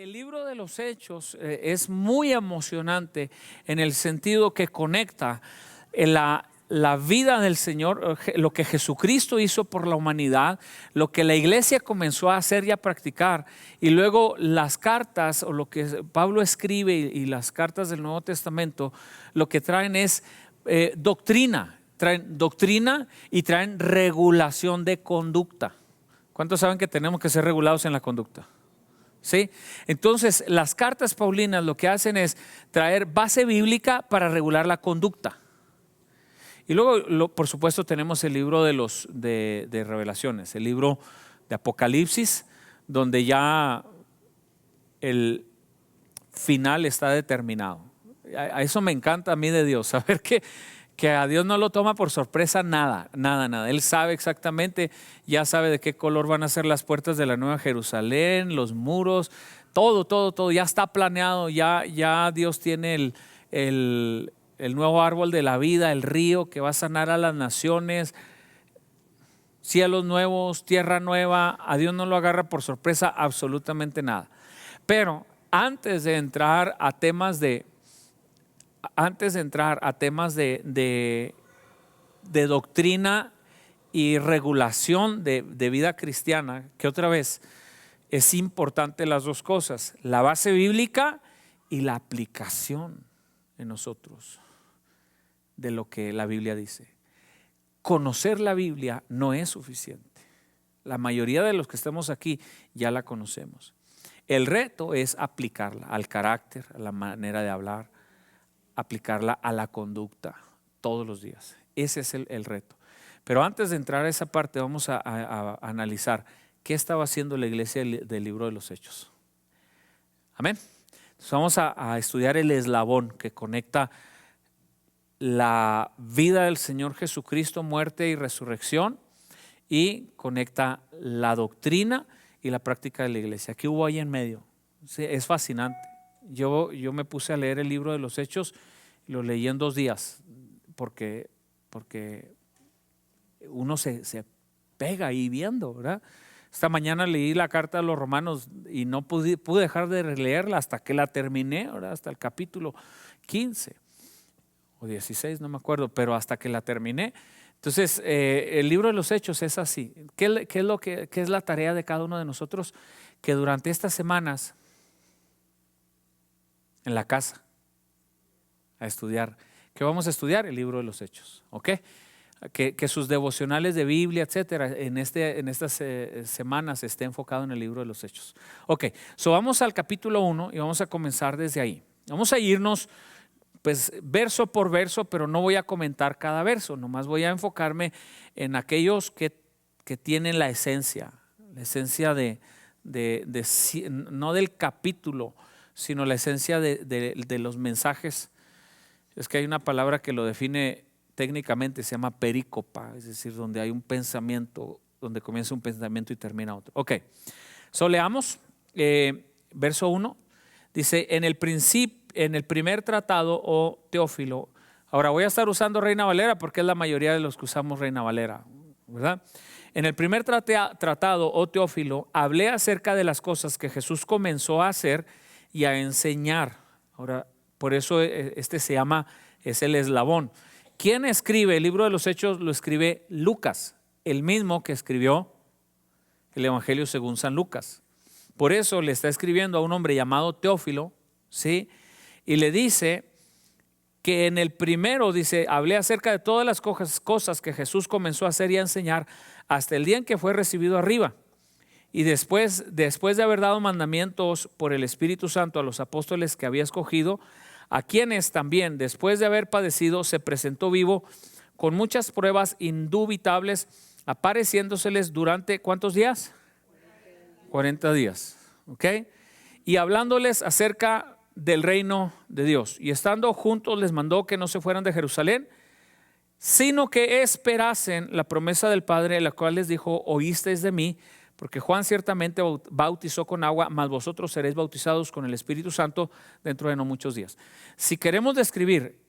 El libro de los Hechos es muy emocionante en el sentido que conecta la vida del Señor, lo que Jesucristo hizo por la humanidad, lo que la iglesia comenzó a hacer y a practicar, y luego las cartas o lo que Pablo escribe y las cartas del Nuevo Testamento, lo que traen es doctrina. Traen doctrina y traen regulación de conducta. ¿Cuántos saben que tenemos que ser regulados en la conducta? ¿Sí? Entonces las cartas paulinas lo que hacen es traer base bíblica para regular la conducta. Y luego por supuesto tenemos el libro de Revelaciones, el libro de Apocalipsis, donde ya el final está determinado. A eso me encanta a mí de Dios, saber que a Dios no lo toma por sorpresa nada. Él sabe exactamente, ya sabe de qué color van a ser las puertas de la Nueva Jerusalén, los muros, todo, ya está planeado, ya Dios tiene el nuevo árbol de la vida, el río que va a sanar a las naciones, cielos nuevos, tierra nueva. A Dios no lo agarra por sorpresa absolutamente nada. Pero antes de entrar a temas de doctrina y regulación de vida cristiana, que otra vez es importante las dos cosas, la base bíblica y la aplicación en nosotros de lo que la Biblia dice. Conocer la Biblia no es suficiente. La mayoría de los que estamos aquí ya la conocemos. El reto es aplicarla al carácter, a la manera de hablar, aplicarla a la conducta todos los días. Ese es el reto. Pero antes de entrar a esa parte vamos a analizar qué estaba haciendo la iglesia del libro de los Hechos. Amén. Entonces vamos a estudiar el eslabón que conecta la vida del Señor Jesucristo, muerte y resurrección, y conecta la doctrina y la práctica de la iglesia. ¿Qué hubo ahí en medio? Sí, es fascinante. Yo me puse a leer el libro de los Hechos, lo leí en 2 días, porque uno se pega ahí viendo, ¿verdad? Esta mañana leí la carta a los Romanos y no pude dejar de leerla hasta que la terminé, ¿verdad? Hasta el capítulo 15 o 16, no me acuerdo, pero hasta que la terminé. Entonces, el libro de los Hechos es así. ¿Qué es la tarea de cada uno de nosotros? Que durante estas semanas en la casa a estudiar. ¿Qué vamos a estudiar? El libro de los Hechos, ¿ok? Que sus devocionales de Biblia, etcétera, en estas semanas esté enfocado en el libro de los Hechos. Ok, vamos al capítulo 1 y vamos a comenzar desde ahí. Vamos a irnos pues verso por verso, pero no voy a comentar cada verso, nomás voy a enfocarme en aquellos que tienen la esencia no del capítulo, sino la esencia de los mensajes. Es que hay una palabra que lo define técnicamente, se llama perícopa, es decir, donde hay un pensamiento, donde comienza un pensamiento y termina otro. Ok, leamos verso 1, dice: en el primer tratado, oh Teófilo. Ahora voy a estar usando Reina Valera porque es la mayoría de los que usamos Reina Valera, ¿verdad? En el primer tratado, oh Teófilo, hablé acerca de las cosas que Jesús comenzó a hacer y a enseñar. Ahora, por eso es el eslabón. ¿Quién escribe el libro de los Hechos? Lo escribe Lucas, el mismo que escribió el Evangelio según San Lucas. Por eso le está escribiendo a un hombre llamado Teófilo, ¿sí? Y le dice que en el primero, dice, hablé acerca de todas las cosas que Jesús comenzó a hacer y a enseñar hasta el día en que fue recibido arriba. Y después de haber dado mandamientos por el Espíritu Santo a los apóstoles que había escogido, a quienes también, después de haber padecido, se presentó vivo con muchas pruebas indubitables, apareciéndoseles durante ¿cuántos días? 40 días. ¿Ok? Y hablándoles acerca del reino de Dios. Y estando juntos les mandó que no se fueran de Jerusalén, sino que esperasen la promesa del Padre, la cual les dijo: oísteis de mí, porque Juan ciertamente bautizó con agua, mas vosotros seréis bautizados con el Espíritu Santo dentro de no muchos días. Si queremos describir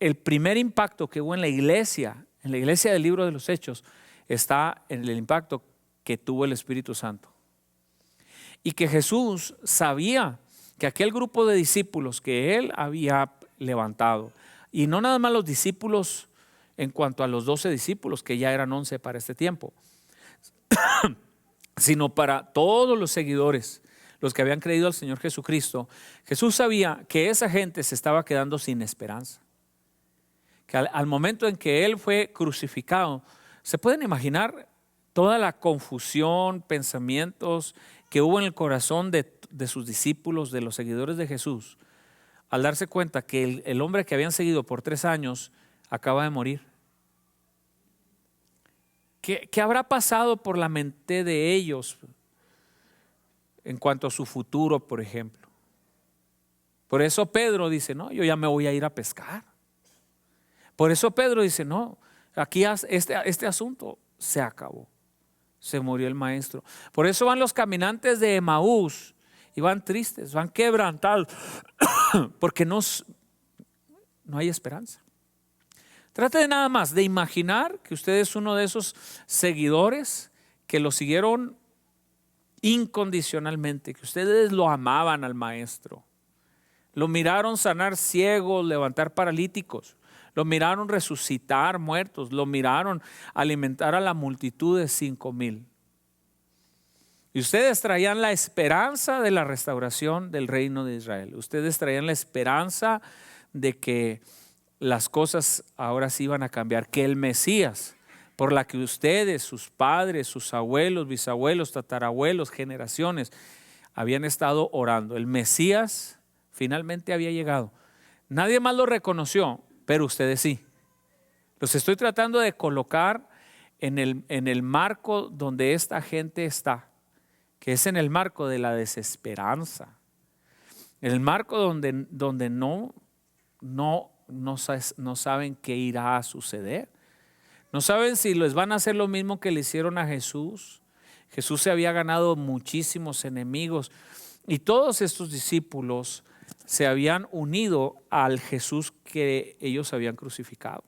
el primer impacto que hubo en la iglesia del libro de los Hechos, está en el impacto que tuvo el Espíritu Santo. y que Jesús sabía que aquel grupo de discípulos que él había levantado, y no nada más los discípulos en cuanto a los 12 discípulos, que ya eran 11 para este tiempo, sino para todos los seguidores, los que habían creído al Señor Jesucristo. Jesús sabía que esa gente se estaba quedando sin esperanza, que al momento en que él fue crucificado, se pueden imaginar toda la confusión, pensamientos que hubo en el corazón de sus discípulos, de los seguidores de Jesús, al darse cuenta que el hombre que habían seguido por 3 años acaba de morir. ¿Qué habrá pasado por la mente de ellos en cuanto a su futuro, por ejemplo? Por eso Pedro dice, no, yo ya me voy a ir a pescar. Por eso Pedro dice, no, aquí este asunto se acabó. Se murió el maestro. Por eso van los caminantes de Emaús y van tristes, van quebrantados, porque no hay esperanza. Trate de nada más de imaginar que usted es uno de esos seguidores que lo siguieron incondicionalmente, que ustedes lo amaban al maestro. Lo miraron sanar ciegos, levantar paralíticos. Lo miraron resucitar muertos. Lo miraron alimentar a la multitud de 5,000. Y ustedes traían la esperanza de la restauración del reino de Israel. Ustedes traían la esperanza de que las cosas ahora sí iban a cambiar. Que el Mesías, por la que ustedes, sus padres, sus abuelos, bisabuelos, tatarabuelos, generaciones habían estado orando. El Mesías finalmente había llegado. Nadie más lo reconoció, pero ustedes sí. Los estoy tratando de colocar en el marco donde esta gente está, que es en el marco de la desesperanza, en el marco donde no saben qué irá a suceder. No saben si les van a hacer lo mismo que le hicieron a Jesús. Jesús se había ganado muchísimos enemigos y todos estos discípulos se habían unido al Jesús que ellos habían crucificado.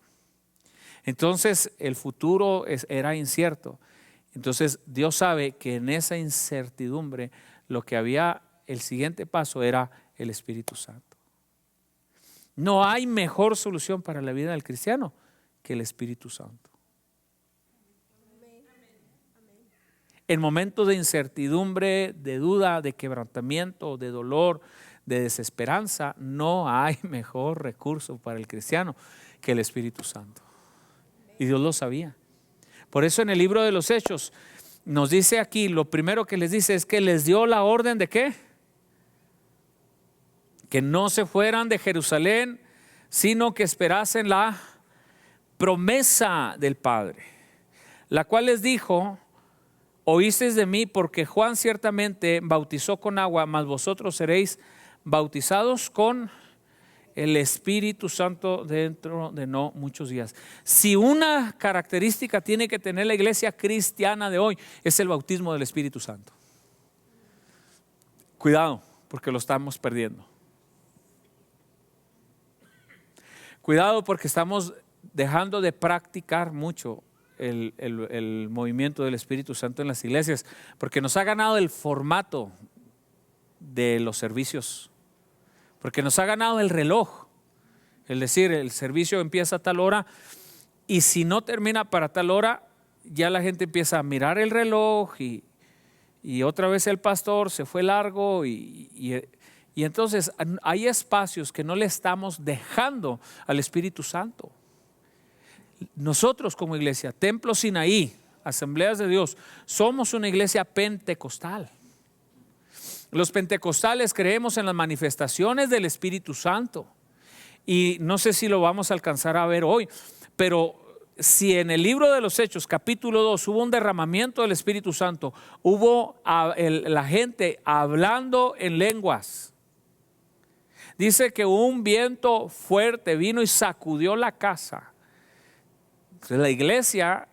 Entonces el futuro era incierto. Entonces Dios sabe que en esa incertidumbre lo que había, el siguiente paso era el Espíritu Santo. No hay mejor solución para la vida del cristiano que el Espíritu Santo. En momentos de incertidumbre, de duda, de quebrantamiento, de dolor, de desesperanza, no hay mejor recurso para el cristiano que el Espíritu Santo. Y Dios lo sabía. Por eso en el libro de los Hechos nos dice aquí, lo primero que les dice es que les dio la orden de ¿qué? Que no se fueran de Jerusalén, sino que esperasen la promesa del Padre, la cual les dijo: oísteis de mí, porque Juan ciertamente bautizó con agua, mas vosotros seréis bautizados con el Espíritu Santo dentro de no muchos días. Si una característica tiene que tener la iglesia cristiana de hoy, es el bautismo del Espíritu Santo. Cuidado, porque lo estamos perdiendo. Cuidado, porque estamos dejando de practicar mucho el movimiento del Espíritu Santo en las iglesias, porque nos ha ganado el formato de los servicios, porque nos ha ganado el reloj, es decir, el servicio empieza a tal hora y si no termina para tal hora, ya la gente empieza a mirar el reloj y otra vez el pastor se fue largo y entonces hay espacios que no le estamos dejando al Espíritu Santo. Nosotros como iglesia, Templo Sinaí, Asambleas de Dios, somos una iglesia pentecostal. Los pentecostales creemos en las manifestaciones del Espíritu Santo y no sé si lo vamos a alcanzar a ver hoy, pero si en el libro de los Hechos capítulo 2 hubo un derramamiento del Espíritu Santo, hubo la gente hablando en lenguas. Dice que un viento fuerte vino y sacudió la casa. Entonces, la iglesia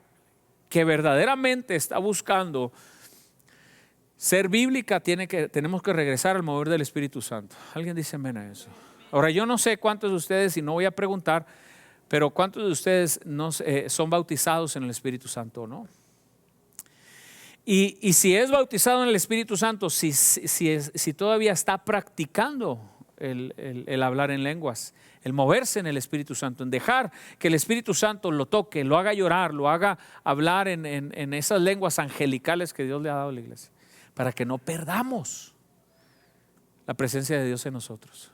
que verdaderamente está buscando ser bíblica, tenemos que regresar al mover del Espíritu Santo. ¿Alguien dice amén a eso? Ahora, yo no sé cuántos de ustedes, y no voy a preguntar, pero cuántos de ustedes son bautizados en el Espíritu Santo o no. Y si es bautizado en el Espíritu Santo, si todavía está practicando el hablar en lenguas, el moverse en el Espíritu Santo, en dejar que el Espíritu Santo lo toque, lo haga llorar, lo haga hablar en esas lenguas angelicales que Dios le ha dado a la iglesia, para que no perdamos la presencia de Dios en nosotros.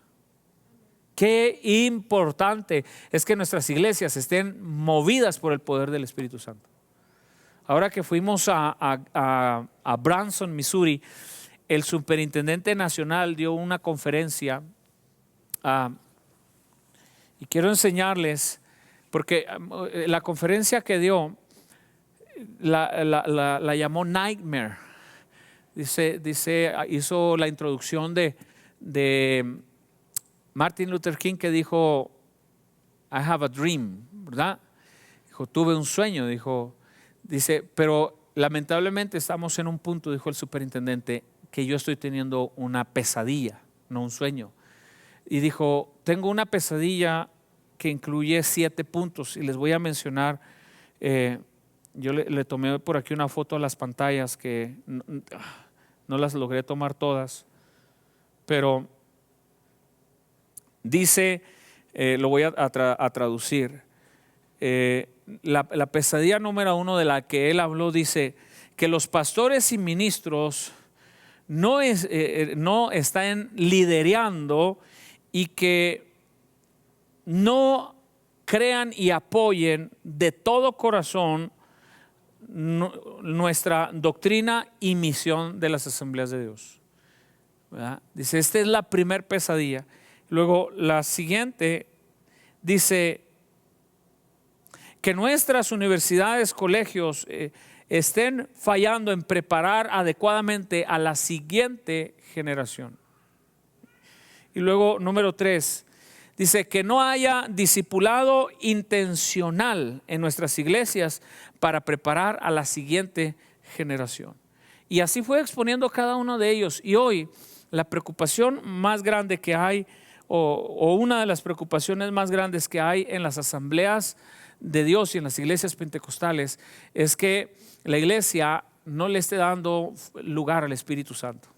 Qué importante es que nuestras iglesias estén movidas por el poder del Espíritu Santo. Ahora que fuimos a Branson, Missouri, el superintendente nacional dio una conferencia y quiero enseñarles, porque la conferencia que dio la llamó Nightmare. Dice, hizo la introducción de Martin Luther King, que dijo, I have a dream, ¿verdad? Dijo, tuve un sueño, dice, pero lamentablemente estamos en un punto, dijo el superintendente, que yo estoy teniendo una pesadilla, no un sueño. Y dijo, tengo una pesadilla que incluye 7 puntos y les voy a mencionar. Yo le tomé por aquí una foto a las pantallas que no las logré tomar todas, pero dice, lo voy a traducir. La pesadilla número 1 de la que él habló dice que los pastores y ministros no están liderando y que no crean y apoyen de todo corazón nuestra doctrina y misión de las asambleas de Dios, ¿verdad? Dice, esta es la primer pesadilla. Luego la siguiente dice que nuestras universidades, colegios estén fallando en preparar adecuadamente a la siguiente generación. Y luego número 3 dice que no haya discipulado intencional en nuestras iglesias para preparar a la siguiente generación. Y así fue exponiendo cada uno de ellos. Y hoy la preocupación más grande que hay, o una de las preocupaciones más grandes que hay en las asambleas de Dios y en las iglesias pentecostales, es que la iglesia no le esté dando lugar al Espíritu Santo.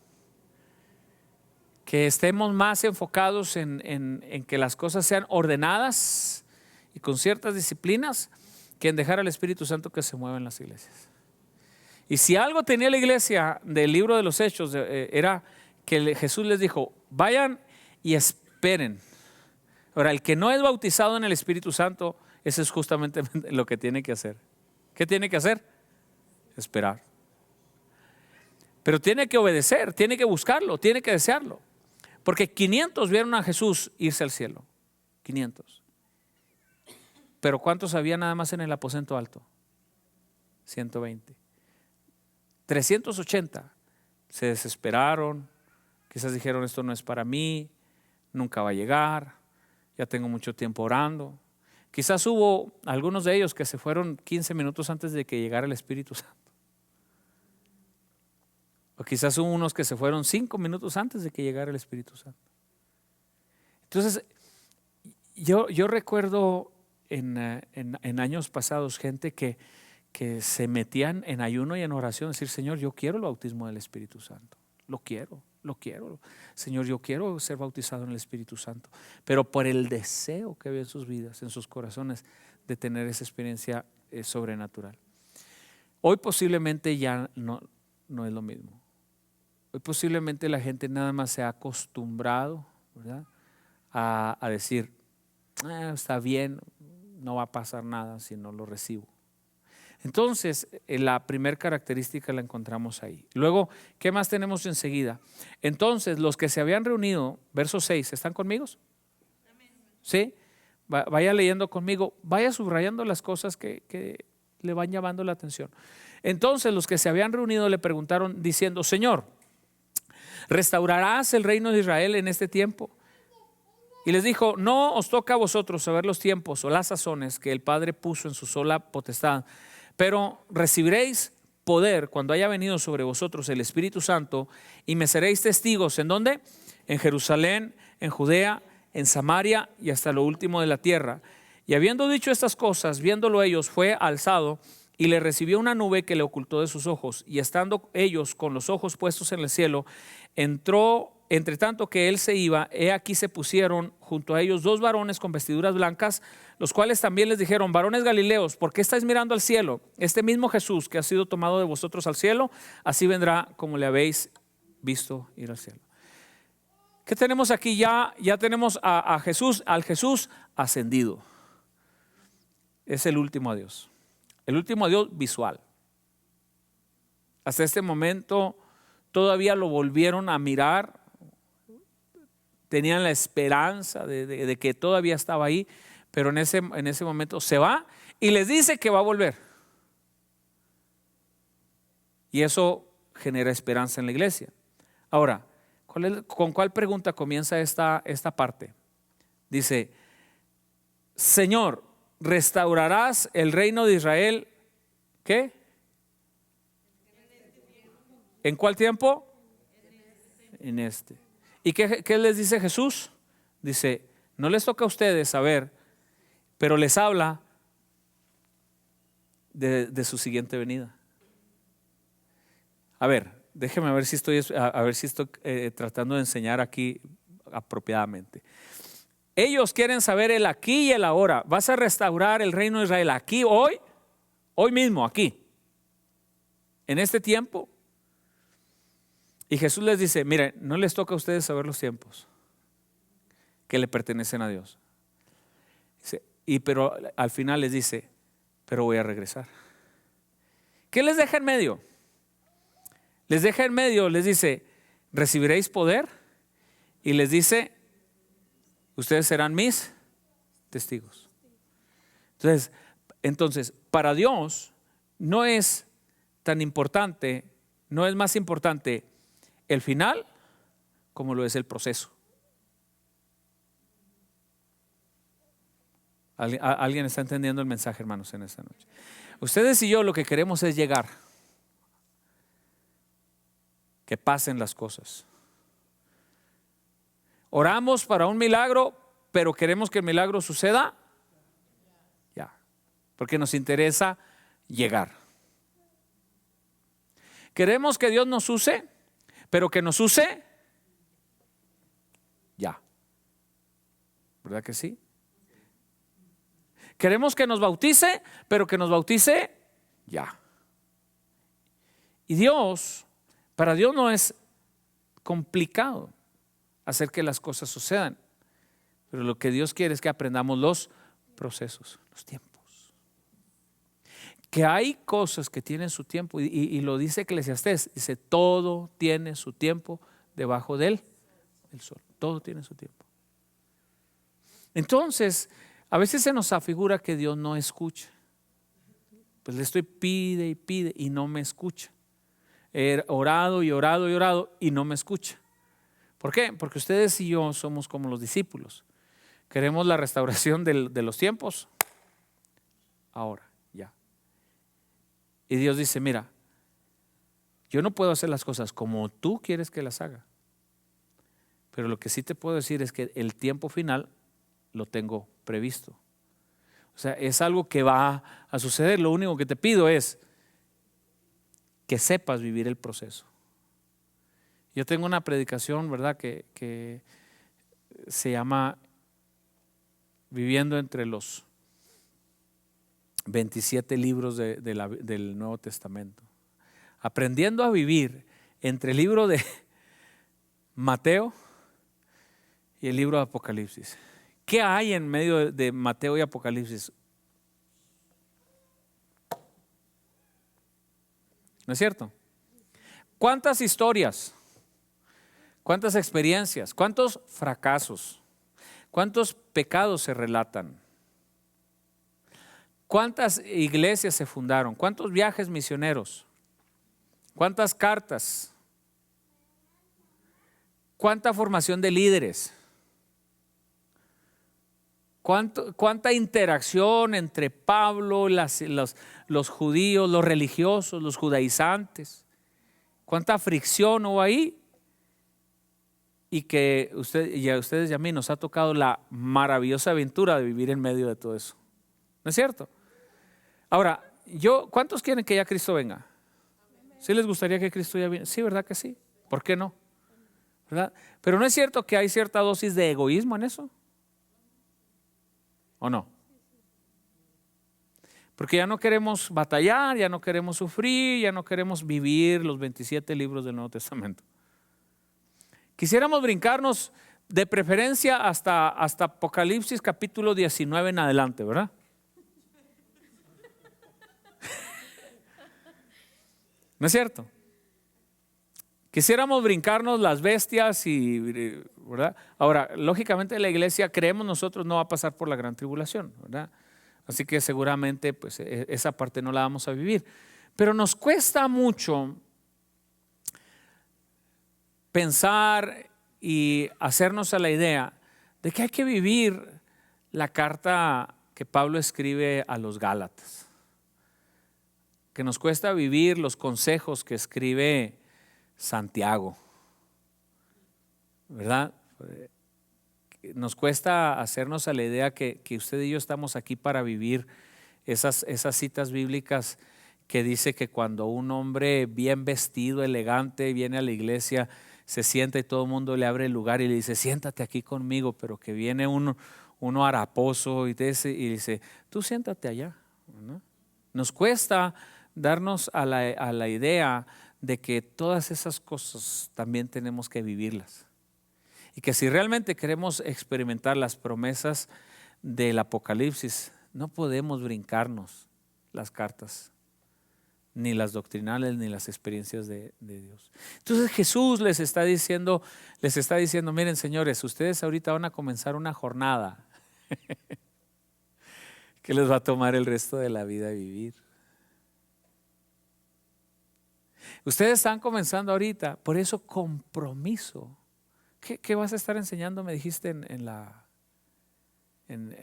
Que estemos más enfocados en que las cosas sean ordenadas y con ciertas disciplinas, que en dejar al Espíritu Santo que se mueva en las iglesias. Y si algo tenía la iglesia del libro de los Hechos, era que Jesús les dijo, vayan y esperen. Ahora, el que no es bautizado en el Espíritu Santo, eso es justamente lo que tiene que hacer. ¿Qué tiene que hacer? Esperar. Pero tiene que obedecer, tiene que buscarlo, tiene que desearlo. Porque 500 vieron a Jesús irse al cielo. 500. Pero ¿cuántos había nada más en el aposento alto? 120. 380 se desesperaron. Quizás dijeron, esto no es para mí, nunca va a llegar, ya tengo mucho tiempo orando. Quizás hubo algunos de ellos que se fueron 15 minutos antes de que llegara el Espíritu Santo. O quizás hubo unos que se fueron 5 minutos antes de que llegara el Espíritu Santo. Entonces, yo recuerdo en años pasados gente que se metían en ayuno y en oración, decir, Señor, yo quiero el bautismo del Espíritu Santo. Lo quiero. Señor, yo quiero ser bautizado en el Espíritu Santo. Pero por el deseo que había en sus vidas, en sus corazones, de tener esa experiencia sobrenatural. Hoy posiblemente ya no es lo mismo. Hoy posiblemente la gente nada más se ha acostumbrado, ¿verdad?, a decir, está bien, no va a pasar nada si no lo recibo. Entonces, la primera característica la encontramos ahí. Luego, ¿qué más tenemos enseguida? Entonces, los que se habían reunido, verso 6, ¿están conmigo? ¿Sí? Vaya leyendo conmigo, vaya subrayando las cosas que le van llamando la atención. Entonces, los que se habían reunido le preguntaron diciendo, Señor, ¿restaurarás el reino de Israel en este tiempo? Y les dijo, no os toca a vosotros saber los tiempos o las sazones que el Padre puso en su sola potestad, pero recibiréis poder cuando haya venido sobre vosotros el Espíritu Santo y me seréis testigos. ¿En dónde? En Jerusalén, en Judea, en Samaria y hasta lo último de la tierra. Y habiendo dicho estas cosas, viéndolo ellos, fue alzado y le recibió una nube que le ocultó de sus ojos, y estando ellos con los ojos puestos en el cielo, entró, entre tanto que él se iba, he aquí se pusieron junto a ellos 2 varones con vestiduras blancas, los cuales también les dijeron: varones galileos, ¿por qué estáis mirando al cielo? Este mismo Jesús que ha sido tomado de vosotros al cielo, así vendrá como le habéis visto ir al cielo. ¿Qué tenemos aquí? Ya tenemos a Jesús, al Jesús ascendido. Es el último adiós. El último adiós visual. Hasta este momento todavía lo volvieron a mirar. Tenían la esperanza de que todavía estaba ahí, pero en ese momento se va y les dice que va a volver. Y eso genera esperanza en la iglesia. Ahora, ¿con cuál pregunta comienza esta parte? Dice: Señor, ¿restaurarás el reino de Israel? ¿Qué? ¿En cuál tiempo? En este. ¿Y qué les dice Jesús? Dice: no les toca a ustedes saber, pero les habla de su siguiente venida. A ver, déjeme ver si estoy tratando de enseñar aquí apropiadamente. Ellos quieren saber el aquí y el ahora. ¿Vas a restaurar el reino de Israel aquí, hoy mismo, aquí, en este tiempo? Y Jesús les dice: miren, no les toca a ustedes saber los tiempos que le pertenecen a Dios. Pero al final les dice: pero voy a regresar. ¿Qué les deja en medio? Les deja en medio, les dice: recibiréis poder, y les dice: ustedes serán mis testigos. Entonces, para Dios no es tan importante, no es más importante el final como lo es el proceso. ¿Alguien está entendiendo el mensaje, hermanos, en esta noche? Ustedes y yo lo que queremos es llegar, que pasen las cosas. Oramos para un milagro, pero queremos que el milagro suceda ya, porque nos interesa llegar. Queremos que Dios nos use, pero que nos use ya. ¿Verdad que sí? Queremos que nos bautice, pero que nos bautice ya. Y para Dios no es complicado hacer que las cosas sucedan, pero lo que Dios quiere es que aprendamos los procesos, los tiempos. Que hay cosas que tienen su tiempo, y lo dice Eclesiastés, dice: todo tiene su tiempo debajo del sol, todo tiene su tiempo. Entonces, a veces se nos afigura que Dios no escucha. Pues le estoy pide y pide y no me escucha. He orado y orado y orado y no me escucha. ¿Por qué? Porque ustedes y yo somos como los discípulos. Queremos la restauración de los tiempos ahora, ya. Y Dios dice: mira, yo no puedo hacer las cosas como tú quieres que las haga, pero lo que sí te puedo decir es que el tiempo final lo tengo previsto. O sea, es algo que va a suceder. Lo único que te pido es que sepas vivir el proceso. Yo tengo una predicación, ¿verdad?, que se llama Viviendo entre los 27 libros del Nuevo Testamento. Aprendiendo a vivir entre el libro de Mateo y el libro de Apocalipsis. ¿Qué hay en medio de Mateo y Apocalipsis? ¿No es cierto? ¿Cuántas historias? ¿Cuántas experiencias? ¿Cuántos fracasos? ¿Cuántos pecados se relatan? ¿Cuántas iglesias se fundaron? ¿Cuántos viajes misioneros? ¿Cuántas cartas? ¿Cuánta formación de líderes? ¿Cuánta interacción entre Pablo, los judíos, los religiosos, los judaizantes? ¿Cuánta fricción hubo ahí? Y que a ustedes y a mí nos ha tocado la maravillosa aventura de vivir en medio de todo eso. ¿No es cierto? Ahora, ¿Cuántos quieren que ya Cristo venga? ¿Sí les gustaría que Cristo ya viniera? Sí, ¿verdad que sí? ¿Por qué no? ¿Verdad? Pero ¿no es cierto que hay cierta dosis de egoísmo en eso? ¿O no? Porque ya no queremos batallar, ya no queremos sufrir, ya no queremos vivir los 27 libros del Nuevo Testamento. Quisiéramos brincarnos de preferencia hasta Apocalipsis capítulo 19 en adelante, ¿verdad? ¿No es cierto? Quisiéramos brincarnos las bestias ¿verdad? Ahora, lógicamente la iglesia, creemos nosotros, no va a pasar por la gran tribulación, ¿verdad? Así que seguramente pues esa parte no la vamos a vivir. Pero nos cuesta mucho pensar y hacernos a la idea de que hay que vivir la carta que Pablo escribe a los Gálatas. Que nos cuesta vivir los consejos que escribe Santiago, ¿verdad? Nos cuesta hacernos a la idea que usted y yo estamos aquí para vivir esas citas bíblicas que dice que cuando un hombre bien vestido, elegante, viene a la iglesia, se sienta y todo el mundo le abre el lugar y le dice, siéntate aquí conmigo, pero que viene uno haraposo y dice, tú siéntate allá, ¿no? Nos cuesta darnos a la idea de que todas esas cosas también tenemos que vivirlas. Y que si realmente queremos experimentar las promesas del Apocalipsis, no podemos brincarnos las cartas, ni las doctrinales, ni las experiencias de Dios. Entonces Jesús les está diciendo, miren señores, ustedes ahorita van a comenzar una jornada que les va a tomar el resto de la vida vivir. Ustedes están comenzando ahorita, por eso compromiso. ¿Qué vas a estar enseñando? Me dijiste en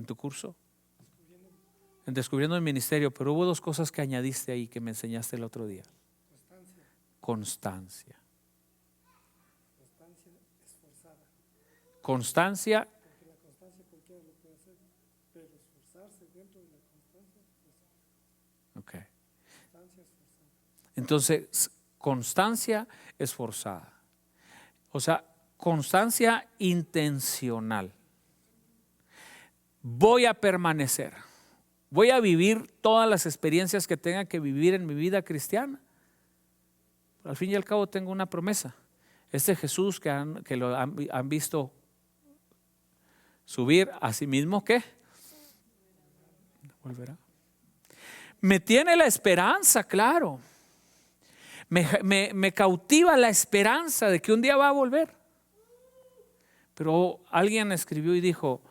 tu curso. En Descubriendo el Ministerio, pero hubo dos cosas que añadiste ahí que me enseñaste el otro día. Constancia. Constancia esforzada. Constancia. Porque la constancia cualquiera lo puede hacer, pero esforzarse dentro de la constancia. Okay. Constancia esforzada. Entonces, constancia esforzada. O sea, constancia intencional. Voy a permanecer. Voy a vivir todas las experiencias que tenga que vivir en mi vida cristiana. Al fin y al cabo tengo una promesa. Este Jesús que lo han visto subir a sí mismo, ¿qué? Volverá. Me tiene la esperanza, claro. Me cautiva la esperanza de que un día va a volver. Pero alguien escribió y dijo,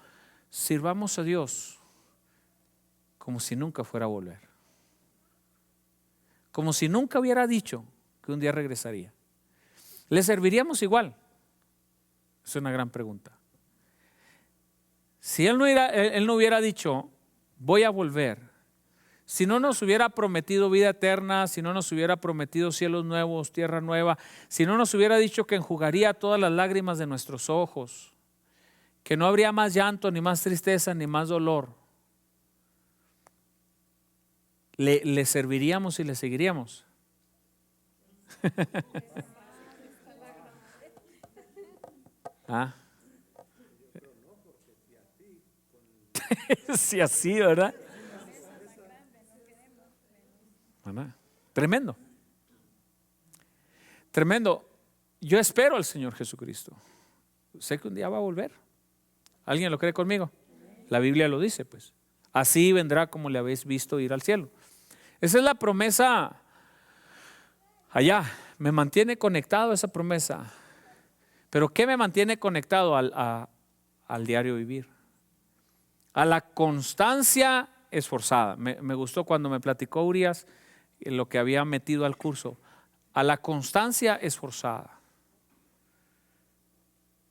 sirvamos a Dios como si nunca fuera a volver. Como si nunca hubiera dicho que un día regresaría. ¿Le serviríamos igual? Es una gran pregunta. Si él no hubiera dicho, voy a volver, si no nos hubiera prometido vida eterna, si no nos hubiera prometido cielos nuevos, tierra nueva, si no nos hubiera dicho que enjugaría todas las lágrimas de nuestros ojos, que no habría más llanto, ni más tristeza, ni más dolor, ¿le serviríamos y le seguiríamos? ¿Ah? Si así, ¿verdad? Tremendo. Tremendo. Yo espero al Señor Jesucristo. Sé que un día va a volver. ¿Alguien lo cree conmigo? La Biblia lo dice, pues. Así vendrá como le habéis visto ir al cielo. Esa es la promesa allá. Me mantiene conectado a esa promesa. Pero ¿qué me mantiene conectado al diario vivir? A la constancia esforzada. Me gustó cuando me platicó Urias lo que había metido al curso. A la constancia esforzada.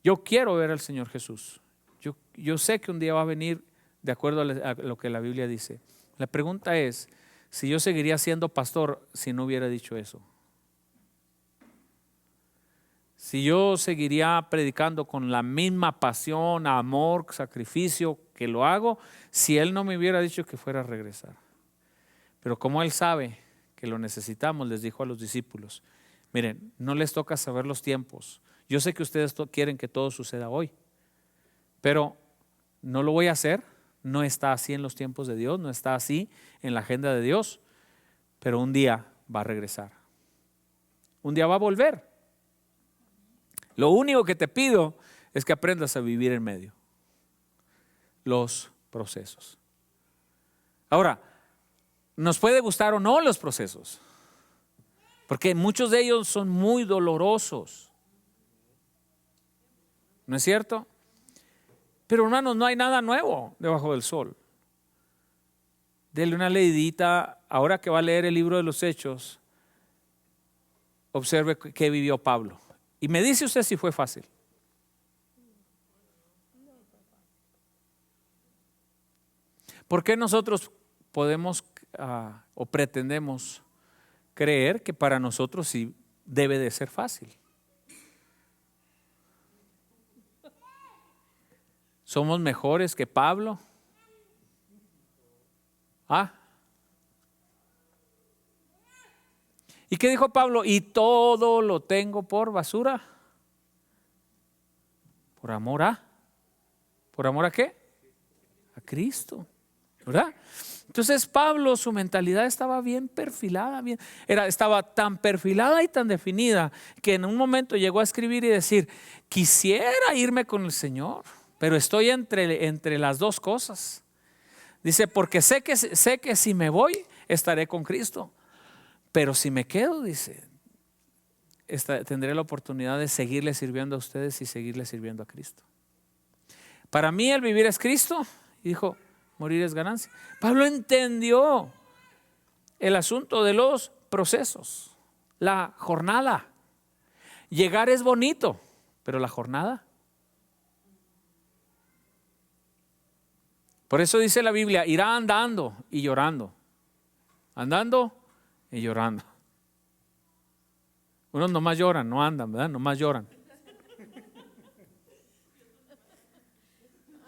Yo quiero ver al Señor Jesús. Yo sé que un día va a venir de acuerdo a lo que la Biblia dice. La pregunta es si yo seguiría siendo pastor si no hubiera dicho eso. Si yo seguiría predicando con la misma pasión, amor, sacrificio que lo hago, si Él no me hubiera dicho que fuera a regresar. Pero como Él sabe que lo necesitamos, les dijo a los discípulos, miren, no les toca saber los tiempos. Yo sé que ustedes quieren que todo suceda hoy, pero no lo voy a hacer. No está así en los tiempos de Dios, no está así en la agenda de Dios, pero un día va a regresar. Un día va a volver. Lo único que te pido es que aprendas a vivir en medio los procesos. Ahora, nos puede gustar o no los procesos, porque muchos de ellos son muy dolorosos. ¿No es cierto? Pero hermanos, no hay nada nuevo debajo del sol. Dele una leidita, ahora que va a leer el libro de los Hechos, observe qué vivió Pablo. Y me dice usted si fue fácil. ¿Por qué nosotros podemos o pretendemos creer que para nosotros sí debe de ser fácil? ¿Somos mejores que Pablo? ¿Y qué dijo Pablo? Y todo lo tengo por basura. ¿Por amor a? ¿Por amor a qué? A Cristo, ¿verdad? Entonces Pablo, su mentalidad estaba bien perfilada, estaba tan perfilada y tan definida que en un momento llegó a escribir y decir, quisiera irme con el Señor, pero estoy entre las dos cosas. Dice, porque sé que si me voy estaré con Cristo, pero si me quedo, dice, tendré la oportunidad de seguirle sirviendo a ustedes y seguirle sirviendo a Cristo. Para mí el vivir es Cristo, y dijo, morir es ganancia. Pablo entendió el asunto de los procesos, la jornada. Llegar es bonito, pero la jornada. Por eso dice la Biblia, irá andando y llorando. Andando y llorando. Unos nomás lloran, no andan, ¿verdad? Nomás lloran.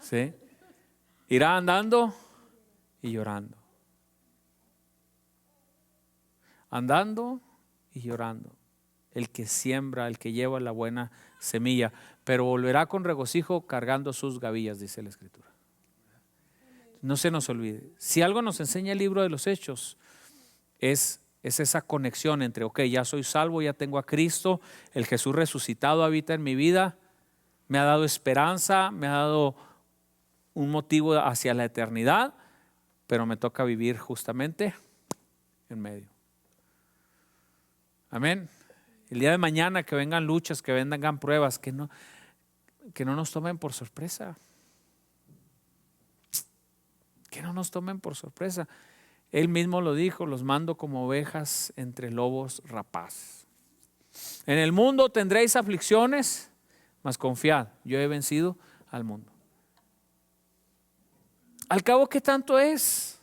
¿Sí? Irá andando y llorando. Andando y llorando. El que siembra, el que lleva la buena semilla, pero volverá con regocijo cargando sus gavillas, dice la Escritura. No se nos olvide. Si algo nos enseña el libro de los Hechos, es esa conexión entre, ok, ya soy salvo, ya tengo a Cristo, el Jesús resucitado habita en mi vida, me ha dado esperanza, me ha dado un motivo hacia la eternidad, pero me toca vivir justamente en medio. Amén. El día de mañana que vengan luchas, que vengan pruebas, que no nos tomen por sorpresa. Que no nos tomen por sorpresa. Él mismo lo dijo, los mando como ovejas entre lobos rapaces. En el mundo tendréis aflicciones, mas confiad, yo he vencido al mundo. Al cabo, ¿qué tanto es?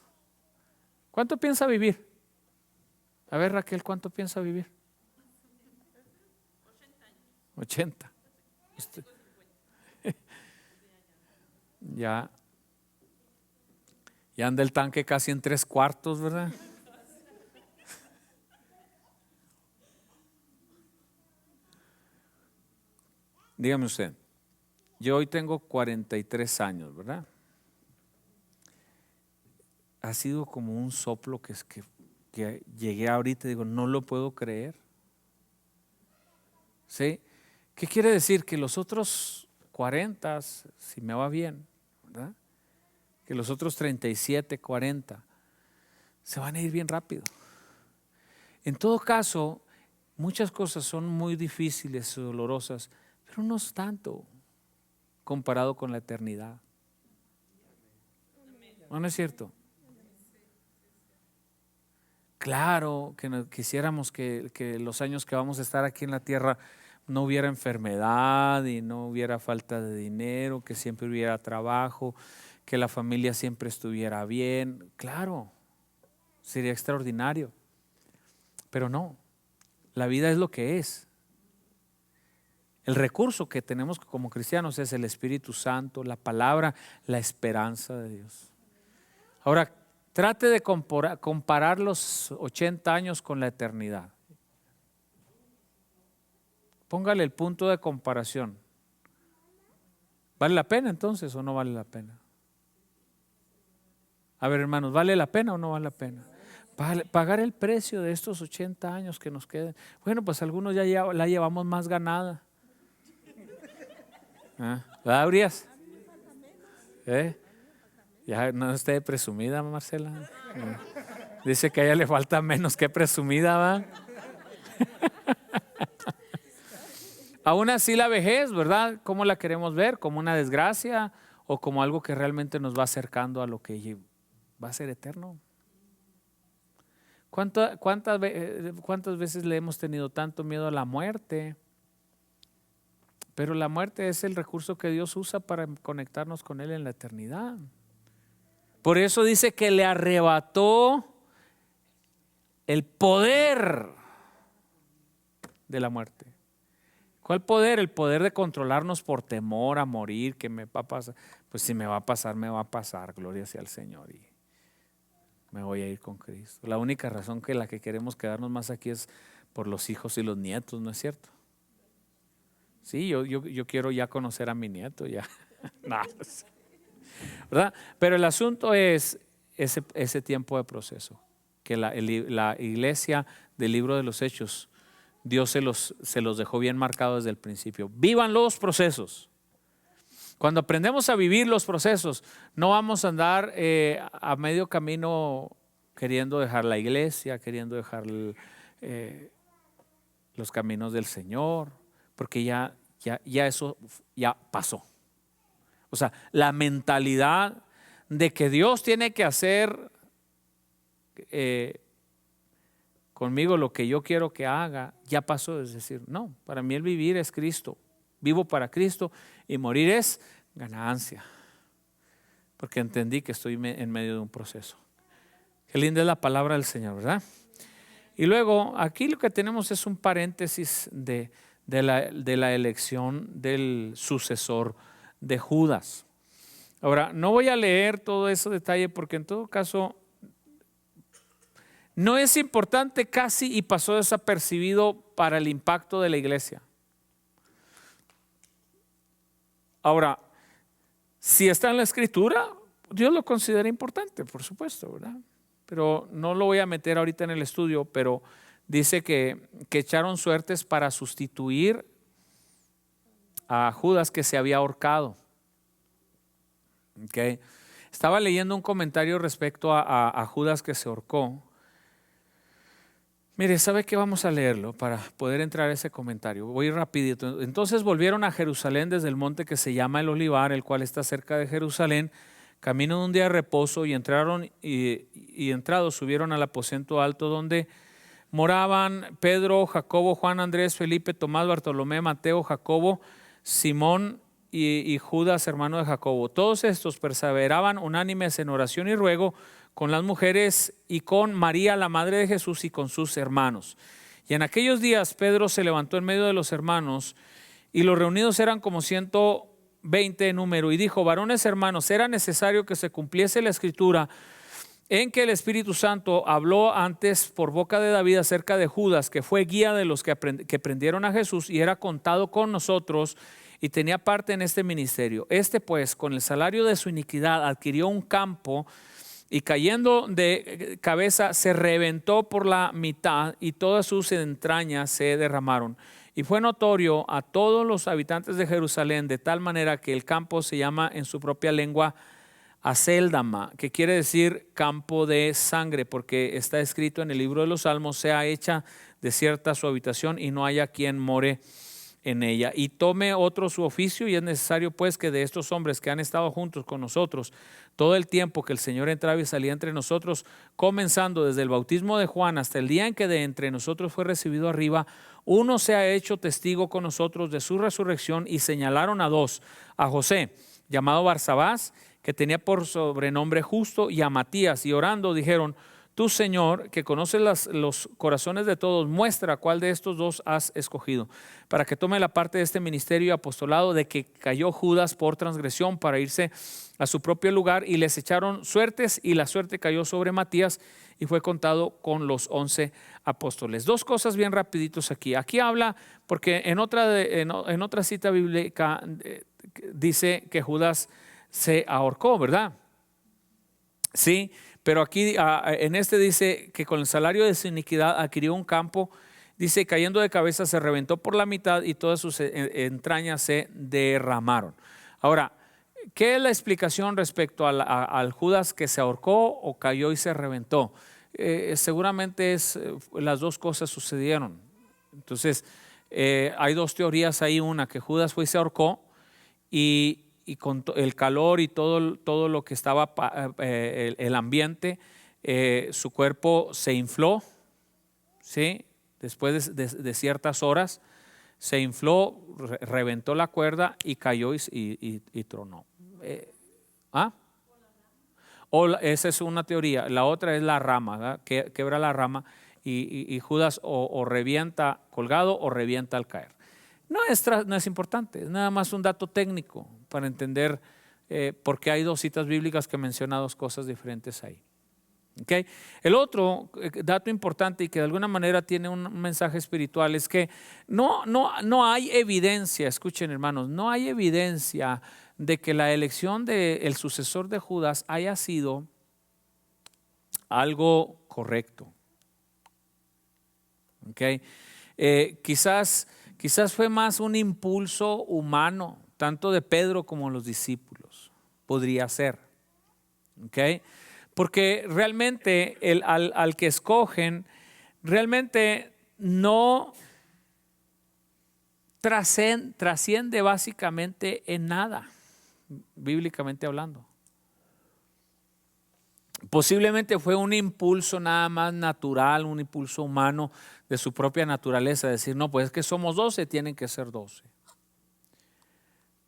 ¿Cuánto piensa vivir? A ver, Raquel, ¿cuánto piensa vivir? 80. Ya anda el tanque casi en 3/4, ¿verdad? Dígame usted, yo hoy tengo 43 años, ¿verdad? Ha sido como un soplo que llegué ahorita y digo, no lo puedo creer. ¿Sí? ¿Qué quiere decir? Que los otros 40, si me va bien, ¿verdad? Que los otros 37, 40 se van a ir bien rápido. En todo caso, muchas cosas son muy difíciles, dolorosas, pero no es tanto comparado con la eternidad. ¿No es cierto? Claro que quisiéramos que los años que vamos a estar aquí en la tierra no hubiera enfermedad y no hubiera falta de dinero, que siempre hubiera trabajo, que la familia siempre estuviera bien. Claro, sería extraordinario. Pero no, la vida es lo que es. El recurso que tenemos como cristianos es el Espíritu Santo, la palabra, la esperanza de Dios. Ahora, Trate de comparar los 80 años con la eternidad. Póngale el punto de comparación. ¿Vale la pena entonces o no vale la pena? A ver, hermanos, ¿vale la pena o no vale la pena? Pagar el precio de estos 80 años que nos queden. Bueno, pues algunos ya la llevamos más ganada. ¿Verdad, Urias? Ya no esté presumida, Marcela. Dice que a ella le falta menos que presumida, ¿va? Aún así la vejez, ¿verdad? ¿Cómo la queremos ver? ¿Como una desgracia o como algo que realmente nos va acercando a lo que va a ser eterno? ¿Cuántas veces le hemos tenido tanto miedo a la muerte? Pero la muerte es el recurso que Dios usa para conectarnos con Él en la eternidad. Por eso dice que le arrebató el poder de la muerte. ¿Cuál poder? El poder de controlarnos por temor a morir, que me va a pasar. Pues si me va a pasar, me va a pasar, gloria sea al Señor, y me voy a ir con Cristo. La única razón que la que queremos quedarnos más aquí es por los hijos y los nietos, ¿no es cierto? Sí, yo quiero ya conocer a mi nieto, ya. No, ¿verdad? Pero el asunto es ese tiempo de proceso, que la iglesia del libro de los Hechos, Dios se los dejó bien marcado desde el principio. Vivan los procesos. Cuando aprendemos a vivir los procesos, no vamos a andar a medio camino queriendo dejar la iglesia, queriendo dejar los caminos del Señor, porque ya eso ya pasó. O sea, la mentalidad de que Dios tiene que hacer conmigo lo que yo quiero que haga, ya pasó. Es decir, no, para mí el vivir es Cristo. Vivo para Cristo y morir es ganancia. Porque entendí que estoy en medio de un proceso. Qué linda es la palabra del Señor, ¿verdad? Y luego aquí lo que tenemos es un paréntesis de la elección del sucesor de Judas. Ahora, no voy a leer todo ese detalle porque en todo caso no es importante casi y pasó desapercibido para el impacto de la iglesia. Ahora, si está en la escritura, Dios lo considera importante, por supuesto, ¿verdad? Pero no lo voy a meter ahorita en el estudio, pero dice que echaron suertes para sustituir a Judas que se había ahorcado. Okay. Estaba leyendo un comentario respecto a Judas que se ahorcó. Mire, ¿sabe qué? Vamos a leerlo para poder entrar a ese comentario. Voy rapidito. Entonces volvieron a Jerusalén desde el monte que se llama el Olivar, el cual está cerca de Jerusalén, camino de un día de reposo, y entraron y entrados subieron al aposento alto donde moraban Pedro, Jacobo, Juan, Andrés, Felipe, Tomás, Bartolomé, Mateo, Jacobo, Simón y Judas, hermano de Jacobo. Todos estos perseveraban unánimes en oración y ruego con las mujeres y con María, la madre de Jesús, y con sus hermanos. Y en aquellos días Pedro se levantó en medio de los hermanos, y los reunidos eran como 120 en número, y dijo: varones hermanos, era necesario que se cumpliese la escritura en que el Espíritu Santo habló antes por boca de David acerca de Judas, que fue guía de los que prendieron a Jesús y era contado con nosotros y tenía parte en este ministerio. Este pues, con el salario de su iniquidad, adquirió un campo y cayendo de cabeza se reventó por la mitad y todas sus entrañas se derramaron. Y fue notorio a todos los habitantes de Jerusalén, de tal manera que el campo se llama en su propia lengua Acéldama, que quiere decir campo de sangre, porque está escrito en el libro de los Salmos: sea hecha desierta su habitación y no haya quien more en ella. Y tome otro su oficio, y es necesario pues que de estos hombres que han estado juntos con nosotros todo el tiempo que el Señor entraba y salía entre nosotros, comenzando desde el bautismo de Juan hasta el día en que de entre nosotros fue recibido arriba, uno se ha hecho testigo con nosotros de su resurrección. Y señalaron a dos: a José, llamado Barsabás, que tenía por sobrenombre Justo, y a Matías, y orando dijeron: Tú, Señor, que conoces los corazones de todos, muestra cuál de estos dos has escogido, para que tome la parte de este ministerio y apostolado de que cayó Judas por transgresión para irse a su propio lugar, y les echaron suertes, y la suerte cayó sobre Matías y fue contado con los 11 apóstoles. Dos cosas bien rapiditos aquí. Aquí habla, porque en otra cita bíblica dice que Judas se ahorcó, ¿verdad? Sí, pero aquí en este dice que con el salario de su iniquidad adquirió un campo. Dice, cayendo de cabeza se reventó por la mitad y todas sus entrañas se derramaron. Ahora, ¿qué es la explicación respecto al Judas que se ahorcó o cayó y se reventó? Seguramente las dos cosas sucedieron. Entonces, hay dos teorías ahí. Una, que Judas fue y se ahorcó, y con el calor y todo lo que estaba, el ambiente, su cuerpo se infló, ¿sí? Después de ciertas horas se infló, reventó la cuerda y cayó y tronó. Esa es una teoría. La otra es la rama, ¿verdad? Quebra la rama y Judas o revienta colgado o revienta al caer. No es importante, es nada más un dato técnico para entender por qué hay dos citas bíblicas que mencionan dos cosas diferentes ahí. ¿Okay? El otro dato importante y que de alguna manera tiene un mensaje espiritual es que no hay evidencia, escuchen hermanos, no hay evidencia de que la elección del sucesor de Judas haya sido algo correcto. ¿Okay? Quizás fue más un impulso humano, tanto de Pedro como los discípulos, podría ser. ¿Okay? Porque realmente al que escogen, realmente no trasciende básicamente en nada, bíblicamente hablando. Posiblemente fue un impulso nada más natural, un impulso humano de su propia naturaleza, decir, no, pues es que somos 12, tienen que ser 12.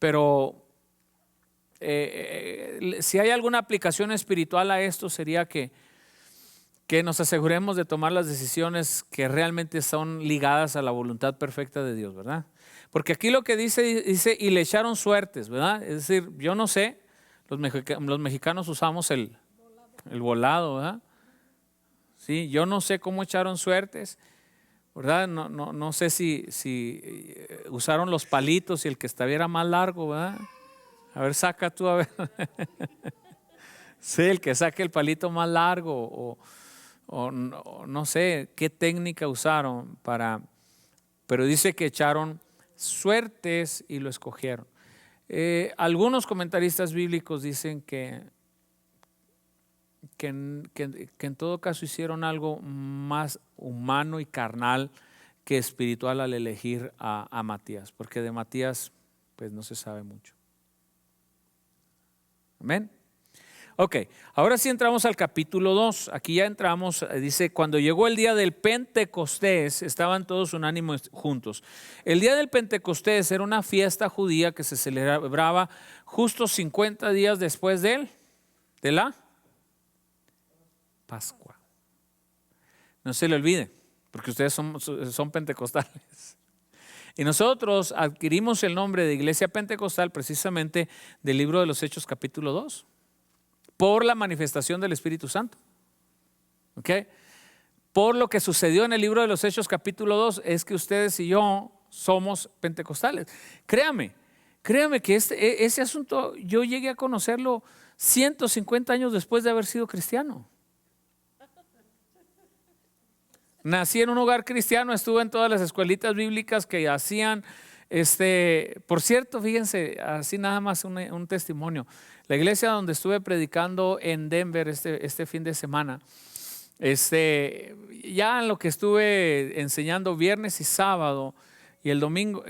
Pero si hay alguna aplicación espiritual a esto, sería que nos aseguremos de tomar las decisiones que realmente son ligadas a la voluntad perfecta de Dios, ¿verdad? Porque aquí lo que dice y le echaron suertes, ¿verdad? Es decir, yo no sé, los mexicanos usamos el volado, ¿verdad? Sí, yo no sé cómo echaron suertes, ¿verdad? No sé si usaron los palitos y el que estuviera más largo, ¿verdad? A ver, saca tú, a ver. Sí, el que saque el palito más largo o no sé qué técnica usaron pero dice que echaron suertes y lo escogieron. Algunos comentaristas bíblicos dicen que en todo caso hicieron algo más humano y carnal que espiritual al elegir a Matías, porque de Matías pues no se sabe mucho. Amén. Ok, ahora sí entramos al capítulo 2. Aquí ya entramos, dice, cuando llegó el día del Pentecostés, estaban todos unánimes juntos. El día del Pentecostés era una fiesta judía que se celebraba justo 50 días después de la Pascua. No se le olvide, porque ustedes son pentecostales. Y nosotros adquirimos el nombre de Iglesia Pentecostal precisamente del libro de los Hechos capítulo 2, por la manifestación del Espíritu Santo. ¿Okay? Por lo que sucedió en el libro de los Hechos capítulo 2 es que ustedes y yo somos pentecostales. Créame que ese asunto yo llegué a conocerlo 150 años después de haber sido cristiano. Nací en un hogar cristiano, estuve en todas las escuelitas bíblicas que hacían, por cierto, fíjense, así nada más un testimonio. La iglesia donde estuve predicando en Denver este fin de semana, ya en lo que estuve enseñando viernes y sábado y el domingo,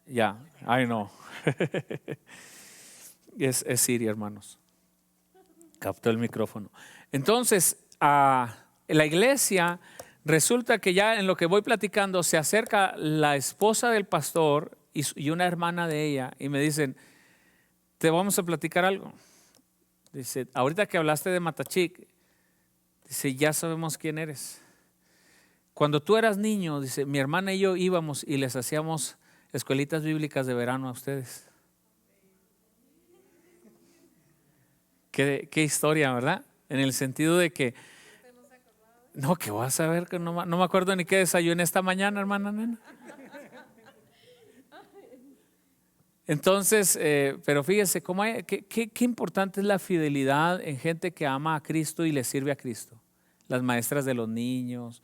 ya, ay no, es Siri, hermanos, captó el micrófono. Entonces, la iglesia, resulta que ya en lo que voy platicando se acerca la esposa del pastor y una hermana de ella y me dicen, te vamos a platicar algo. Dice, ahorita que hablaste de Matachic, dice, ya sabemos quién eres. Cuando tú eras niño, dice, mi hermana y yo íbamos y les hacíamos escuelitas bíblicas de verano a ustedes. Qué historia, ¿verdad? En el sentido de que, no, que vas a ver, que no me acuerdo ni qué desayuné esta mañana, hermana nena. Entonces, pero fíjese cómo qué importante es la fidelidad en gente que ama a Cristo y le sirve a Cristo. Las maestras de los niños.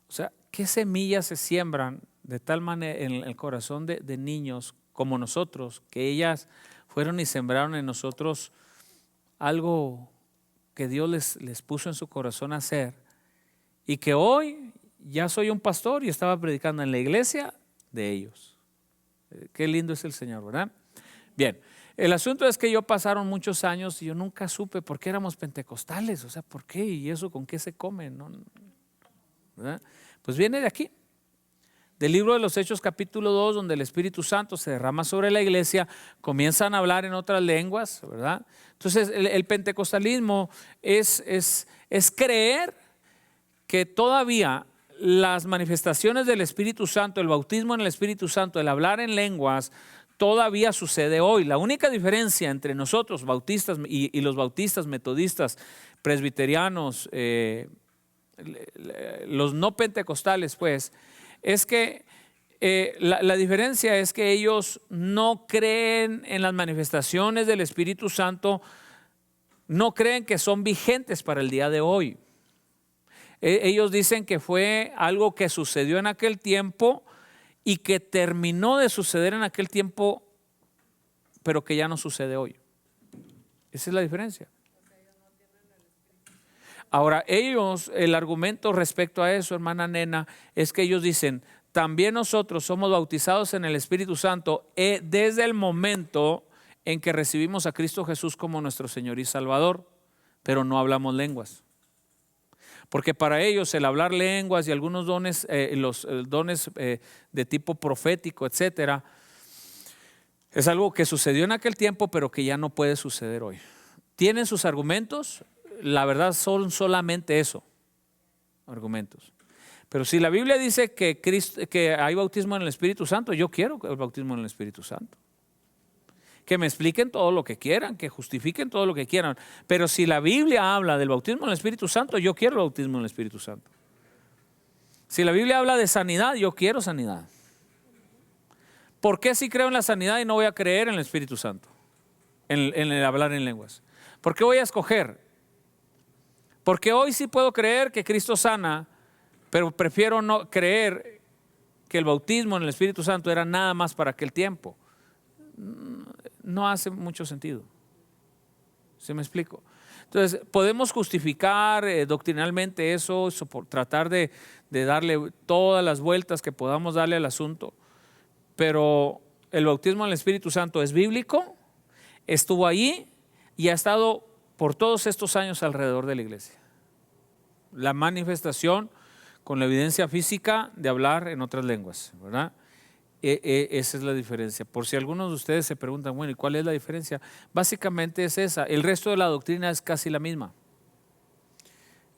O sea, qué semillas se siembran de tal manera en el corazón de niños como nosotros, que ellas fueron y sembraron en nosotros algo que Dios les puso en su corazón a hacer, y que hoy ya soy un pastor y estaba predicando en la iglesia de ellos. Qué lindo es el Señor, ¿verdad? Bien, el asunto es que pasaron muchos años y yo nunca supe por qué éramos pentecostales, o sea, ¿por qué? ¿Y eso con qué se come? ¿No? ¿Verdad? Pues viene de aquí, del libro de los Hechos capítulo 2, donde el Espíritu Santo se derrama sobre la iglesia, comienzan a hablar en otras lenguas, ¿verdad? Entonces el pentecostalismo es creer que todavía las manifestaciones del Espíritu Santo, el bautismo en el Espíritu Santo, el hablar en lenguas, todavía sucede hoy. La única diferencia entre nosotros bautistas y los bautistas, metodistas, presbiterianos, los no pentecostales, pues, es que la diferencia es que ellos no creen en las manifestaciones del Espíritu Santo, no creen que son vigentes para el día de hoy. Ellos dicen que fue algo que sucedió en aquel tiempo y que terminó de suceder en aquel tiempo, pero que ya no sucede hoy. Esa es la diferencia. Ahora, el argumento respecto a eso, hermana nena, es que ellos dicen, también nosotros somos bautizados en el Espíritu Santo desde el momento en que recibimos a Cristo Jesús como nuestro Señor y Salvador, pero no hablamos lenguas. Porque para ellos el hablar lenguas y algunos dones, los dones de tipo profético, etcétera, es algo que sucedió en aquel tiempo, pero que ya no puede suceder hoy. ¿Tienen sus argumentos? La verdad son solamente eso, argumentos. Pero si la Biblia dice que hay bautismo en el Espíritu Santo, yo quiero el bautismo en el Espíritu Santo. Que me expliquen todo lo que quieran, que justifiquen todo lo que quieran. Pero si la Biblia habla del bautismo en el Espíritu Santo, yo quiero el bautismo en el Espíritu Santo. Si la Biblia habla de sanidad, yo quiero sanidad. ¿Por qué si creo en la sanidad y no voy a creer en el Espíritu Santo? En el hablar en lenguas. ¿Por qué voy a escoger? Porque hoy sí puedo creer que Cristo sana, pero prefiero no creer que el bautismo en el Espíritu Santo era nada más para aquel tiempo. No hace mucho sentido. ¿Sí me explico? Entonces, podemos justificar doctrinalmente eso, tratar de darle todas las vueltas que podamos darle al asunto, pero el bautismo en el Espíritu Santo es bíblico, estuvo ahí y ha estado por todos estos años alrededor de la iglesia. La manifestación con la evidencia física de hablar en otras lenguas, ¿verdad? Esa es la diferencia. Por si algunos de ustedes se preguntan, bueno, ¿y cuál es la diferencia? Básicamente es esa. El resto de la doctrina es casi la misma.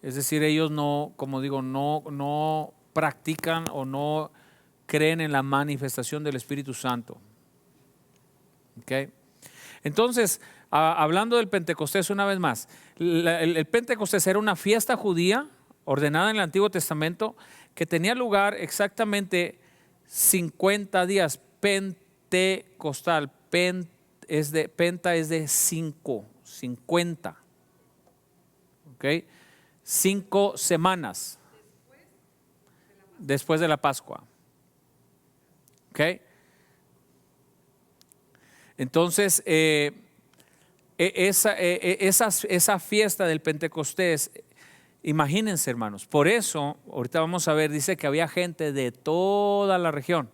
Es decir, ellos no, como digo, no practican o no creen en la manifestación del Espíritu Santo. ¿Okay? Entonces, hablando del Pentecostés una vez más, el Pentecostés era una fiesta judía ordenada en el Antiguo Testamento que tenía lugar exactamente 50 días. Pentecostal, penta es de 5, 50. ¿Ok? 5 semanas después de la Pascua. ¿Ok? Entonces, esa fiesta del Pentecostés, imagínense, hermanos, por eso, ahorita vamos a ver, dice que había gente de toda la región,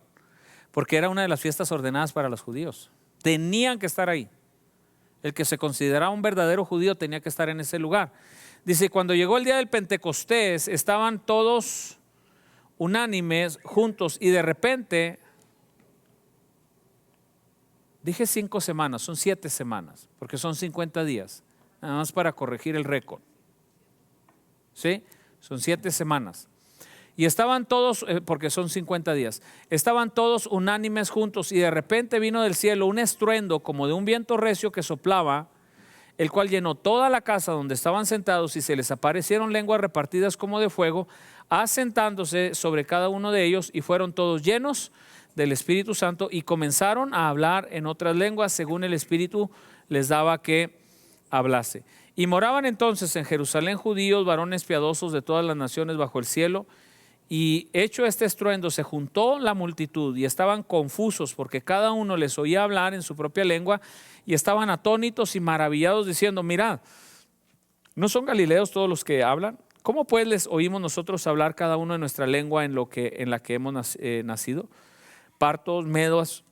porque era una de las fiestas ordenadas para los judíos. Tenían que estar ahí. El que se consideraba un verdadero judío tenía que estar en ese lugar. Dice, cuando llegó el día del Pentecostés, estaban todos unánimes, juntos, y de repente, dije 5 semanas, son 7 semanas, porque son 50 días. nada más para corregir el récord. ¿Sí? Son 7 semanas. Y estaban todos, porque son 50 días, estaban todos unánimes juntos y de repente vino del cielo un estruendo como de un viento recio que soplaba, el cual llenó toda la casa donde estaban sentados y se les aparecieron lenguas repartidas como de fuego, asentándose sobre cada uno de ellos y fueron todos llenos del Espíritu Santo y comenzaron a hablar en otras lenguas según el Espíritu les daba que hablase. Y moraban entonces en Jerusalén judíos, varones piadosos de todas las naciones bajo el cielo. Y hecho este estruendo, se juntó la multitud y estaban confusos porque cada uno les oía hablar en su propia lengua y estaban atónitos y maravillados diciendo, mirad, ¿no son galileos todos los que hablan? ¿Cómo pues les oímos nosotros hablar cada uno en nuestra lengua en la que hemos nacido? Partos, medos,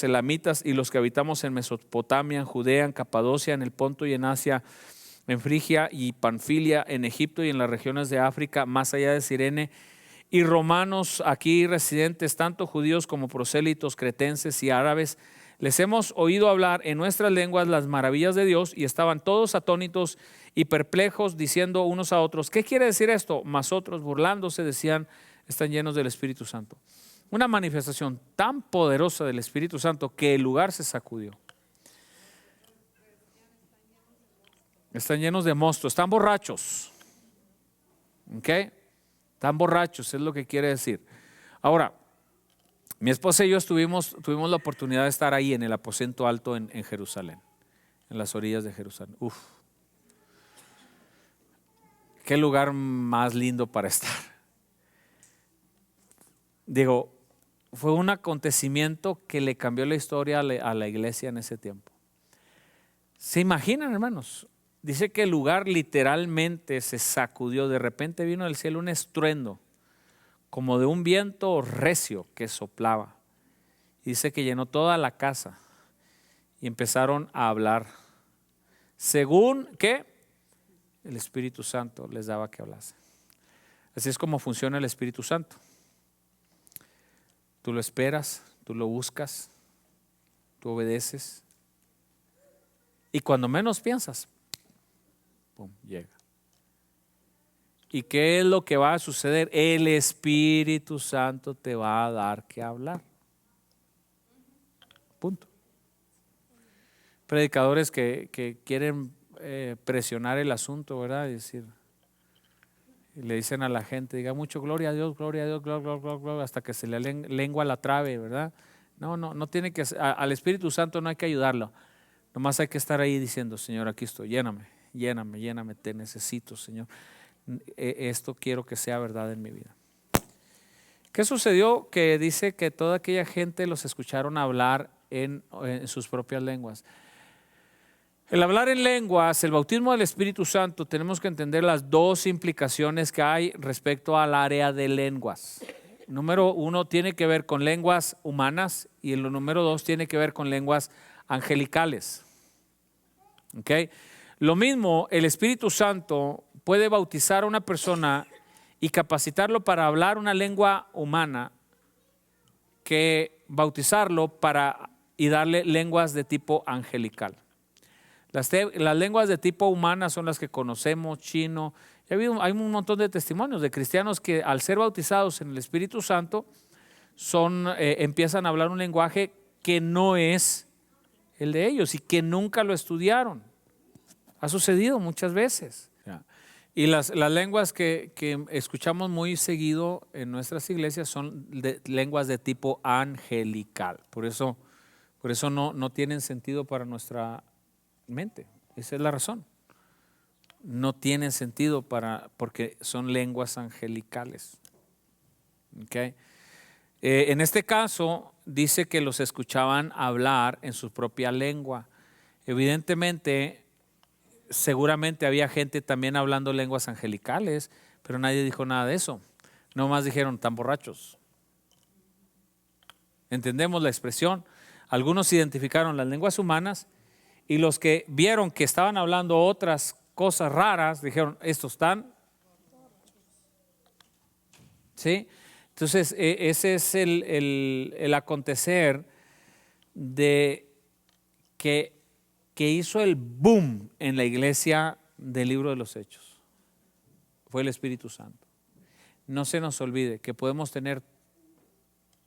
elamitas y los que habitamos en Mesopotamia, en Judea, en Capadocia, en el Ponto y en Asia, en Frigia y Panfilia, en Egipto y en las regiones de África, más allá de Cirene, y romanos aquí residentes, tanto judíos como prosélitos, cretenses y árabes, les hemos oído hablar en nuestras lenguas las maravillas de Dios, y estaban todos atónitos y perplejos, diciendo unos a otros, ¿qué quiere decir esto? Mas otros, burlándose, decían, están llenos del Espíritu Santo. Una manifestación tan poderosa del Espíritu Santo que el lugar se sacudió. Están llenos de mosto, están borrachos. ¿Ok? Están borrachos, es lo que quiere decir. Ahora, mi esposa y yo tuvimos la oportunidad de estar ahí en el aposento alto en Jerusalén, en las orillas de Jerusalén. Uf. Qué lugar más lindo para estar. Digo, fue un acontecimiento que le cambió la historia a la iglesia en ese tiempo. ¿Se imaginan, hermanos? Dice que el lugar literalmente se sacudió. De repente vino del cielo un estruendo, como de un viento recio que soplaba. Dice que llenó toda la casa y empezaron a hablar. Según que el Espíritu Santo les daba que hablase. Así es como funciona el Espíritu Santo. Tú lo esperas, tú lo buscas, tú obedeces. Y cuando menos piensas, pum, llega. ¿Y qué es lo que va a suceder? El Espíritu Santo te va a dar que hablar. Punto. Predicadores que quieren presionar el asunto, ¿verdad? Y decir, y le dicen a la gente, diga mucho gloria a Dios, gloria a Dios, gloria, gloria, gloria, hasta que se le lengua la trave, ¿verdad? No tiene que, al Espíritu Santo no hay que ayudarlo. Nomás hay que estar ahí diciendo, Señor, aquí estoy, lléname, lléname, lléname, te necesito, Señor. Esto quiero que sea verdad en mi vida. ¿Qué sucedió? Que dice que toda aquella gente los escucharon hablar en sus propias lenguas. El hablar en lenguas, el bautismo del Espíritu Santo, tenemos que entender las dos implicaciones que hay respecto al área de lenguas. Número 1 tiene que ver con lenguas humanas y el número 2 tiene que ver con lenguas angelicales. ¿Okay? Lo mismo, el Espíritu Santo puede bautizar a una persona y capacitarlo para hablar una lengua humana, que bautizarlo y darle lenguas de tipo angelical. Las lenguas de tipo humana son las que conocemos, chino. Hay un montón de testimonios de cristianos que al ser bautizados en el Espíritu Santo empiezan a hablar un lenguaje que no es el de ellos y que nunca lo estudiaron. Ha sucedido muchas veces. Y las lenguas que escuchamos muy seguido en nuestras iglesias son lenguas de tipo angelical. Por eso no tienen sentido para nuestra mente. Esa es la razón. No tienen sentido porque son lenguas angelicales. ¿Okay? En este caso dice que los escuchaban hablar en su propia lengua. Evidentemente, seguramente había gente también hablando lenguas angelicales, pero nadie dijo nada de eso. Nomás dijeron, tan borrachos. Entendemos la expresión. Algunos identificaron las lenguas humanas y los que vieron que estaban hablando otras cosas raras, dijeron, estos están. ¿Sí? Entonces, ese es el acontecer de que que hizo el boom en la iglesia del libro de los Hechos fue el Espíritu Santo. No se nos olvide que podemos tener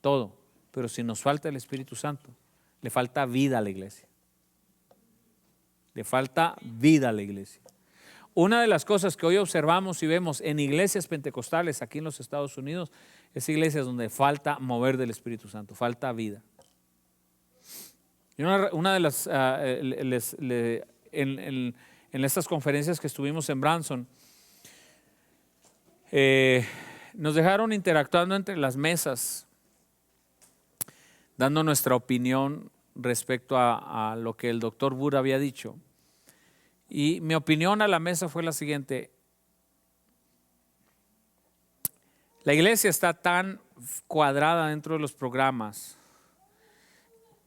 todo, pero si nos falta el Espíritu Santo, le falta vida a la iglesia. Le falta vida a la iglesia. Una de las cosas que hoy observamos y vemos en iglesias pentecostales aquí en los Estados Unidos es iglesias donde falta mover del Espíritu Santo, falta vida. Y una de las, en estas conferencias que estuvimos en Branson, nos dejaron interactuando entre las mesas, dando nuestra opinión respecto a lo que el doctor Burr había dicho. Y mi opinión a la mesa fue la siguiente: la iglesia está tan cuadrada dentro de los programas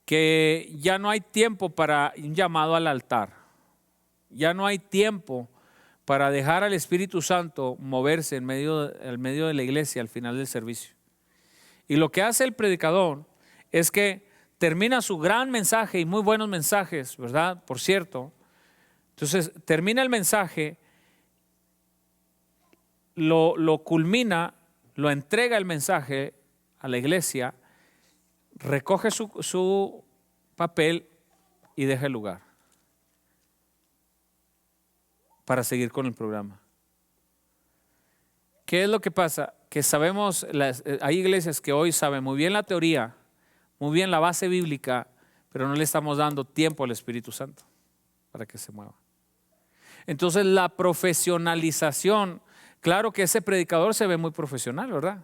que ya no hay tiempo para un llamado al altar, ya no hay tiempo para dejar al Espíritu Santo moverse en medio de la iglesia al final del servicio. Y lo que hace el predicador es que termina su gran mensaje y muy buenos mensajes, ¿verdad? Por cierto. Entonces termina el mensaje, lo culmina, lo entrega el mensaje a la iglesia, recoge su papel y deja el lugar para seguir con el programa. ¿Qué es lo que pasa? Que sabemos, hay iglesias que hoy saben muy bien la teoría, muy bien la base bíblica, pero no le estamos dando tiempo al Espíritu Santo para que se mueva. Entonces la profesionalización, claro que ese predicador se ve muy profesional, ¿verdad?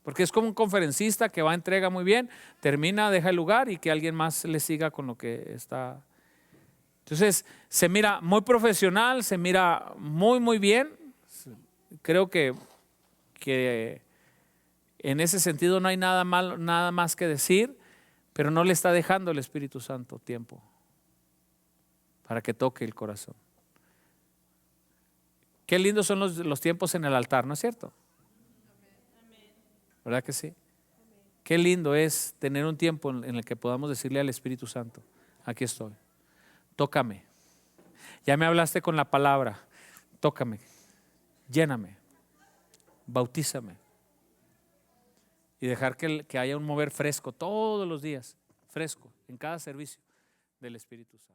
Porque es como un conferencista que va, entrega muy bien, termina, deja el lugar y que alguien más le siga con lo que está. Entonces se mira muy profesional, se mira muy bien. Creo que en ese sentido no hay nada más que decir, pero no le está dejando el Espíritu Santo tiempo para que toque el corazón. Qué lindos son los tiempos en el altar, ¿no es cierto? ¿Verdad que sí? Qué lindo es tener un tiempo en el que podamos decirle al Espíritu Santo: aquí estoy, tócame. Ya me hablaste con la palabra, tócame, lléname, bautízame. Y dejar que haya un mover fresco todos los días, fresco, en cada servicio del Espíritu Santo.